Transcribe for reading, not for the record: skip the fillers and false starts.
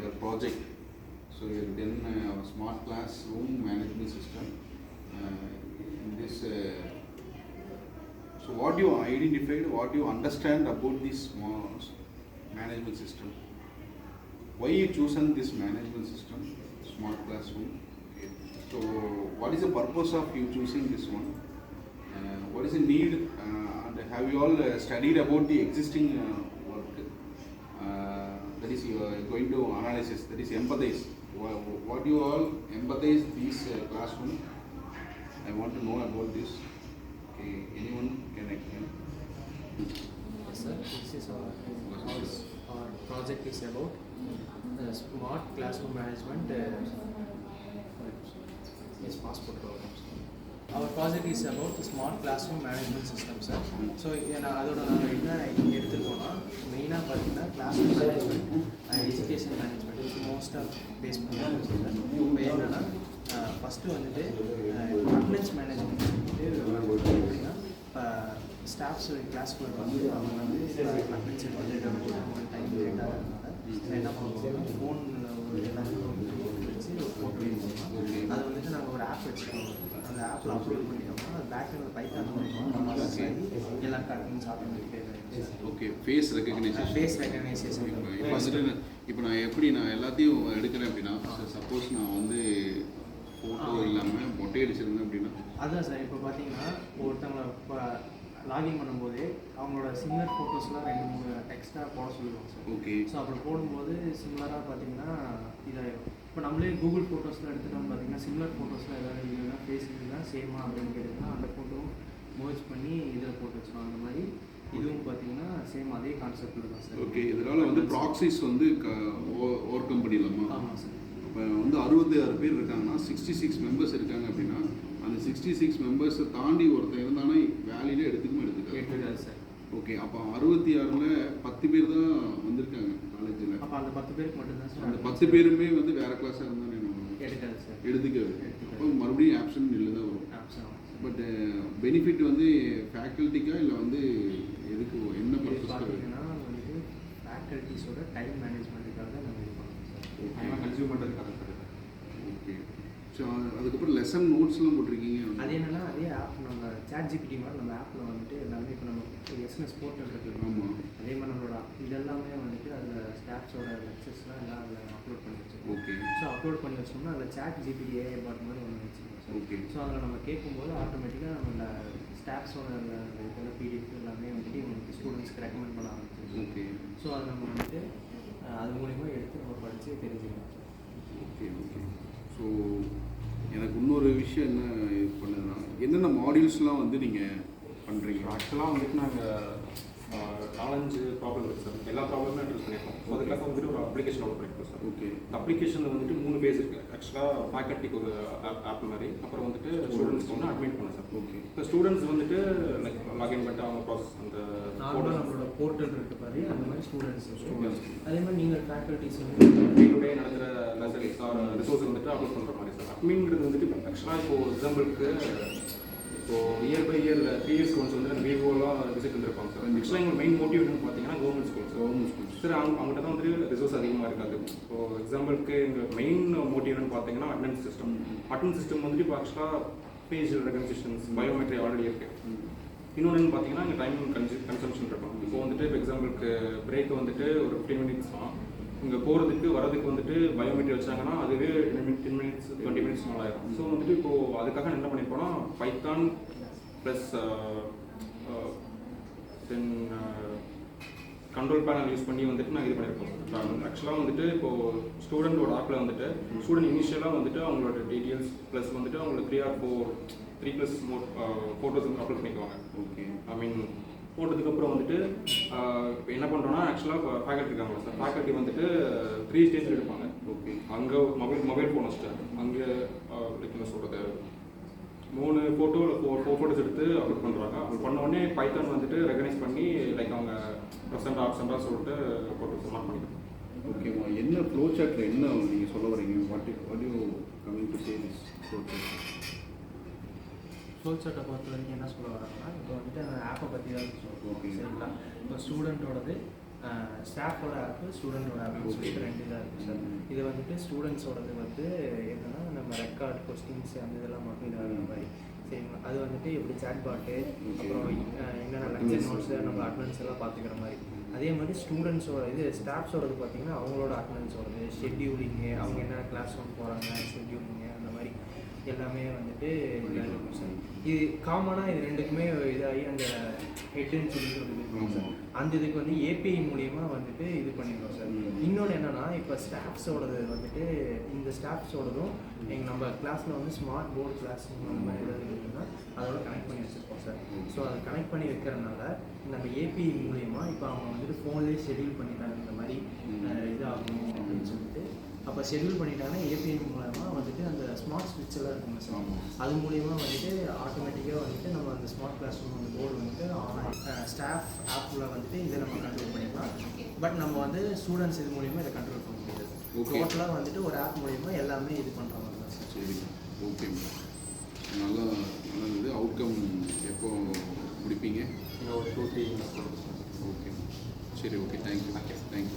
your project. So you have done a smart classroom management system. In this, so what you identified, what you understand about this management system? Why you chosen this management system, smart classroom? Okay. So what is the purpose of you choosing this one? What is the need? And have you all studied about the existing work? That is you are going to analysis. That is empathize. What you all empathize this classroom? I want to know about this. Okay. Anyone can explain? Yes, sir. This is our project is about smart classroom management. Yes, passport programs. Our project is about smart classroom management system, sir. So அதோட நாங்கள் என்ன எடுத்துருக்கோம்னா மெயினாக பார்த்தீங்கன்னா classroom management and education management இது மோஸ்ட்டாக base பண்ணி sir. இப்போ என்னென்னா ஃபஸ்ட்டு வந்துட்டு அட்டெண்டன்ஸ் மேனேஜ்மெண்ட் எப்படின்னா இப்போ ஸ்டாஃப்ஸ் கிளாஸ்க்குள்ள வந்து அவங்க வந்து அட்டெண்டன்ஸ் எடுத்துட்டு அவங்க டைம் லேட்டாக இருந்தாங்க என்ன பண்ணுவோம் ஃபோனில் ஒரு எல்லாத்தையும் வச்சு ஒரு ஃபோட்டோ எடுக்கணும். அது வந்துட்டு நாங்கள் ஒரு ஆப் வச்சுருக்கோம். அந்த ஆப்பில் அப்லோட் பண்ணிட்டோம்னா அது பேக்கில் பைத்தான் மூலியமாக நம்ம எல்லா அட்டெண்டன்ஸ் ஆட்டோமேட்டிக்காக. ஓகே. Face recognition. இப்போ வந்துட்டு இப்போ நான் எப்படி நான் எல்லாத்தையும் எடுக்கிறேன் அப்படின்னா சப்போஸ் நான் வந்து ஃபோட்டோ இல்லாமல் மொட்டை அடிச்சிருந்தேன் அப்படின்னா அதான் சார். இப்போ பார்த்தீங்கன்னா ஒருத்தவங்களை இப்போ லாகின் பண்ணும்போது அவங்களோட சிமிலர் ஃபோட்டோஸ்லாம் 2-3 எக்ஸ்ட்ரா போட சொல்லுவாங்க சார். ஓகே. ஸோ அப்படி போடும்போது சிமிலராக பார்த்தீங்கன்னா இதாகிடும். இப்போ நம்மளே கூகுள் ஃபோட்டோஸில் எடுத்துகிட்டோம்னு பார்த்தீங்கன்னா சிமிலர் ஃபோட்டோஸில் ஏதாவது இதுதான் ஃபேஸ் இதுதான் சேமா அப்படின்னு கேட்டிங்கன்னா அந்த ஃபோட்டோவும் மர்ஜ் பண்ணி இதில் போட்டு வச்சுருவாங்க. அந்த மாதிரி இதுவும் பார்த்தீங்கன்னா சேம் அதே கான்செப்டில் தான் சார். ஓகே. இதனால் வந்து ப்ராக்சிஸ் வந்து ஓவர் கம் பண்ணிடலாமா? ஆமாம் சார். இப்போ வந்து 66 பேர் இருக்காங்கன்னா 66 மெம்பர்ஸ் இருக்காங்க அப்படின்னா அந்த 66 மெம்பர்ஸை தாண்டி ஒருத்தர் இருந்தானா வேலையில எடுத்துக்காது சார். ஓகே. அப்போ 66ல் 10 பேர் தான் வந்திருக்காங்க காலேஜில். அப்போ அந்த 10 பேருக்கு மட்டும்தான் சார். அந்த 10 பேருமே வந்து வேறு கிளாஸாக இருந்தானே எடுக்காது சார். எடுத்துக்காது. அப்போ மறுபடியும் ஆப்ஷன் இல்லை தான் வரும். பட் பெனிஃபிட் வந்து ஃபேக்கல்ட்டிக்கா இல்லை வந்து எதுக்கு என்ன பர்பஸ் பார்த்தீங்கன்னா வந்து ஃபேக்கல்ட்டிஸோட டைம் மேனேஜ்மெண்ட்டுக்காக நம்ம இது பண்ணுவோம் சார். டைமை கன்சியூம் பண்ணுறதுக்காக. ஓகே. ஸோ அதுக்கப்புறம் லெசன் நோட்ஸ்லாம் போட்டிருக்கீங்க. அது என்னென்னா அதே ஆப் நம்ம சாட் ஜிபிடி மாதிரி நம்ம ஆப்பில் வந்துட்டு எல்லாமே இப்போ நம்ம எஸ்என்எஸ் போர்ட்டல் இருக்குது. ஆமாம். அதே மாதிரி நம்மளோட இதெல்லாமே வந்துட்டு அதில் ஸ்டாஃப்ஸோட லெக்சர்ஸ்லாம் எல்லாம் அதில் அப்லோட் பண்ணி வச்சுருக்கோம். ஓகே. ஸோ அப்லோட் பண்ணி வச்சோம்னா அதில் சாட் ஜிபிடி ஏஐ பாட் மாதிரி ஒன்று வச்சுருக்கோம் சார். ஓகே. ஸோ அதில் நம்ம கேட்கும்போது ஆட்டோமேட்டிக்காக நம்ம ஸ்டாஃப்ஸோட இதெல்லாம் பிடிஎஃப் எல்லாமே வந்துட்டு உங்களுக்கு ஸ்டூடெண்ட்ஸ்க்கு ரெக்கமெண்ட் பண்ண ஆரம்பிச்சிருக்கோம். ஓகே. ஸோ அதை நம்ம வந்துட்டு அது மூலிமா எடுத்து நம்ம படித்து தெரிஞ்சுக்கலாம். ஓகே. ஓகே. ஸோ எனக்கு இன்னொரு விஷயம் என்ன இது பண்ணுதுன்னா என்னென்ன மாடியூல்ஸ்லாம் வந்து நீங்கள் பண்ணுறீங்க? ஆக்சுவலாக வந்துட்டு நாங்கள் 4-5 ப்ராப்ளம் இருக்குது சார். எல்லா ப்ராப்ளமும் அட்ரஸ் பண்ணியிருக்கோம். ஸோ அதுக்காக வந்துட்டு ஒரு அப்ளிகேஷன் டவுன்லோட் பண்ணியிருக்கோம் சார். ஓகே. இந்த அப்ளிகேஷனில் வந்துட்டு 3 பேஸ் இருக்குது. ஆக்சுவலாக ஃபேக்கல்ட்டிக்கு ஒரு ஆப் மாதிரி, அப்புறம் வந்துட்டு ஸ்டூடெண்ட்ஸ்க்கு ஒன்று அட்மிட் பண்ண சார். ஓகே. இப்போ ஸ்டூடெண்ட்ஸ் வந்துட்டு லைக் லாகின் பண்ணிட்டு அவங்க ப்ராசஸ் அந்த நம்மளோட போர்ட்டல் இருக்குது பாரு அந்த மாதிரி ஸ்டூடெண்ட்ஸ் அதே மாதிரி நீங்கள் ஃபேக்கல்ட்டிஸ் டே டு டே நடக்கிற லெசன்ஸ் ரிசோர்ஸ் வந்துட்டு அப்லோட் பண்ணுற மாதிரி சார். அட்மின்ங்கிறது வந்துட்டு இப்போ ஆக்சுவலாக இப்போது எக்ஸாம்பிளுக்கு இப்போது year by year 3 years once வந்து விவோலாம் விசிட் வந்துருப்பாங்க சார். ஆக்சுவலாக எங்கள் மெயின் மோட்டிவ் என்னன்னு பார்த்தீங்கன்னா government school sir. Government school sir அவங்ககிட்ட தான் வந்து ரிசோர்ஸ் அதிகமாக இருக்காது. ஸோ எக்ஸாம்பிளுக்கு எங்கள் மெயின் மோட்டிவ் என்னன்னு பார்த்தீங்கன்னா அட்டெண்டன்ஸ் சிஸ்டம். அட்டெண்டன்ஸ் சிஸ்டம் வந்துட்டு இப்போ ஆக்சுவலாக பேஜ் ரெகனைசேஷன்ஸ் பயோமெட்ரி ஆல்ரெடி இருக்குது. இன்னொன்று பார்த்தீங்கன்னா இங்கே டைம் கன்சம்ஷன் இருக்கும். இப்போ வந்துட்டு இப்போ எக்ஸாம்பிளுக்கு பிரேக் வந்துட்டு ஒரு 15 மினிட்ஸ் தான். இங்கே போகிறதுக்கு வரதுக்கு வந்துட்டு பயோமெட்ரி வச்சாங்கன்னா அதுவே 10 மினிட்ஸ் 20 மினிட்ஸ் மேலே ஆயிடும். ஸோ வந்துட்டு இப்போது அதுக்காக என்ன பண்ணியிருக்கோன்னா Python plus then control panel use பண்ணி வந்துட்டு நான் இது பண்ணியிருக்கோம். ஆக்சுவலாக வந்துட்டு இப்போது ஸ்டூடெண்ட்டோட ஆப்பில் வந்துட்டு ஸ்டூடெண்ட் இனிஷியலாக வந்துட்டு அவங்களோட டீட்டெயில்ஸ் ப்ளஸ் வந்துட்டு அவங்களுக்கு 3+ மோர் ஃபோட்டோஸ் வந்து அப்லோட் பண்ணிக்குவாங்க. ஓகே. ஐ மீன் போட்டதுக்கப்புறம் வந்துட்டு இப்போ என்ன பண்ணுறோன்னா ஆக்சுவலாக ஃபேக்கல்ட்டி இருக்காங்க சார். ஃபேக்கல்ட்டி வந்துட்டு 3 ஸ்டேஜில் எடுப்பாங்க. ஓகே. அங்கே மொபைல் ஃபோன் வச்சுட்டு அங்கே லைக் என்ன சொல்கிறது 3 ஃபோட்டோ இல்லை 4 ஃபோட்டோஸ் எடுத்து அப்லோட் பண்ணுறாங்க. அப்லோட் பண்ண உடனே பைத்தான் வந்துட்டு ரெகனைஸ் பண்ணி லைக் அவங்க ப்ரெசென்ட் ஆப்சென்ட்டாக சொல்லிட்டு ஃபோட்டோஸ் மார்க் பண்ணிக்கலாம். ஓகேம்மா. என்ன ஃப்ளோ சார்ட்டில் என்ன நீங்கள் சொல்ல வரீங்க? What you coming to say this flow chart? Flow சார்ட்டை பொறுத்த வரைக்கும் என்ன சொல்ல வராங்கன்னா இப்போ வந்துட்டு அந்த ஆப்பை பற்றி தான் சொல்லுவோம். ஓகே. சரிங்களா? இப்போ ஸ்டூடெண்ட்டோடது ஸ்டாஃபோட ஆப்பு, ஸ்டூடெண்டோட ஆப்னு சொல்லிட்டு 2 இதாக இருக்குது சார். இது வந்துட்டு ஸ்டூடெண்ட்ஸோடது வந்து என்னென்னா நம்ம ரெக்கார்ட் கொஸ்டின்ஸ் அந்த இதெல்லாம் மட்டும் இதாகிற மாதிரி சரிங்களா. அது வந்துட்டு எப்படி சேட் பாட்டு, அப்புறம் என்னென்ன லெக்சர் நோட்ஸு, நம்ம அட்டனன்ஸ் எல்லாம் பார்த்துக்கிற மாதிரி. அதே மாதிரி ஸ்டூடெண்ட்ஸோட இது ஸ்டாஃப்ஸோடது பார்த்தீங்கன்னா அவங்களோட அட்டனன்ஸோடது, ஷெட்யூலிங்கு, அவங்க என்ன கிளாஸ் ரூம் போகிறாங்க, ஷெட்யூலிங்கு அந்த மாதிரி எல்லாமே வந்துட்டு இதில் இருக்கும் சார். இது காமனாக இது 2க்குமே இதாகி அந்த ஹெட்டுன்னு சொல்லி இருக்கும் சார். அந்த இதுக்கு வந்து ஏபிஐ மூலியமா வந்துட்டு இது பண்ணிடுறோம் சார். இன்னொன்று என்னென்னா இப்போ ஸ்டாஃப்ஸோடது வந்துட்டு இந்த ஸ்டாஃப்ஸோடதும் நம்ம கிளாஸில் வந்து ஸ்மார்ட் போர்டு கிளாஸ் அந்த மாதிரி ஏதாவது இருக்குன்னா அதோட கனெக்ட் பண்ணி வச்சுருக்கோம் சார். ஸோ அதை கனெக்ட் பண்ணி வைக்கிறதுனால நம்ம ஏபிஐ மூலியமா இப்போ அவங்க வந்துட்டு ஃபோன்லேயே ஷெட்யூல் பண்ணிட்டாங்க இந்த மாதிரி இதாகணும் அப்படின்னு சொல்லிட்டு. அப்போ ஷெட்யூல் பண்ணிட்டாங்கன்னா ஏபிஐ மூலமாக வந்துட்டு அந்த ஸ்மார்ட் ஸ்விட்ச் எல்லாம் இருக்குங்க சார். அது மூலிமா வந்துட்டு ஆட்டோமேட்டிக்காக வந்துட்டு நம்ம அந்த ஸ்மார்ட் கிளாஸ் ரூம் அந்த போர்டு வந்துட்டு ஸ்டாஃப் ஆப்பில் வந்துட்டு இதை நம்ம கண்ட்ரோல் பண்ணிக்கலாம். பட் நம்ம வந்து ஸ்டூடெண்ட்ஸ் இது மூலிமா இதை கண்ட்ரோல் பண்ண முடியாது. டோட்டலாக வந்துட்டு ஒரு ஆப் மூலிமா எல்லாமே இது பண்ணுற மாதிரி தான் சார். சரி, ஓகே. நல்லா நல்லது. அவுட்கம் எப்போ முடிப்பீங்க? ஒரு 2-3 months. ஓகே, சரி, ஓகே. தேங்க்யூ.